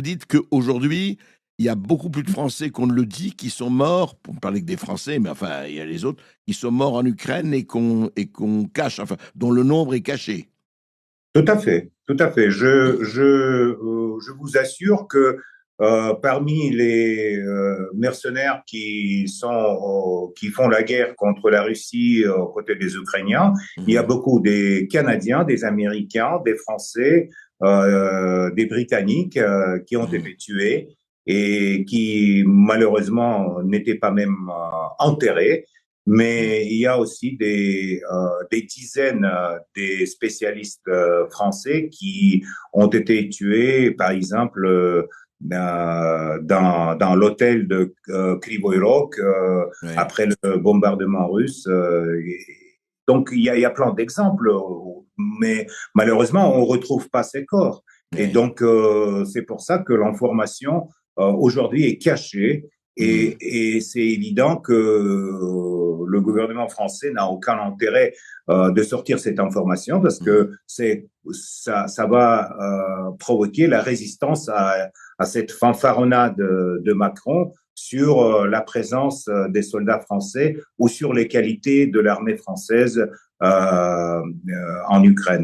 dites qu'aujourd'hui, il y a beaucoup plus de Français qu'on ne le dit qui sont morts, pour ne parler que des Français, mais enfin, il y a les autres, qui sont morts en Ukraine et qu'on cache, enfin, dont le nombre est caché. Tout à fait, tout à fait. Je vous assure que parmi les mercenaires qui font la guerre contre la Russie aux côtés des Ukrainiens, il y a Mhm. beaucoup des Canadiens, des Américains, des Français, des Britanniques qui ont Mhm. été tués et qui malheureusement n'étaient pas même enterrés. Mhm. Mais il y a aussi des dizaines des spécialistes français qui ont été tués, par exemple, dans l'hôtel de Krivoy Rog Ouais. après le bombardement russe. Donc, il y a plein d'exemples, mais malheureusement, on ne retrouve pas ces corps. Et Ouais. donc, c'est pour ça que l'information aujourd'hui est cachée Mhm. et c'est évident que le gouvernement français n'a aucun intérêt de sortir cette information parce Mhm. que ça va provoquer la résistance à cette fanfaronnade de Macron sur la présence des soldats français ou sur les qualités de l'armée française en Ukraine.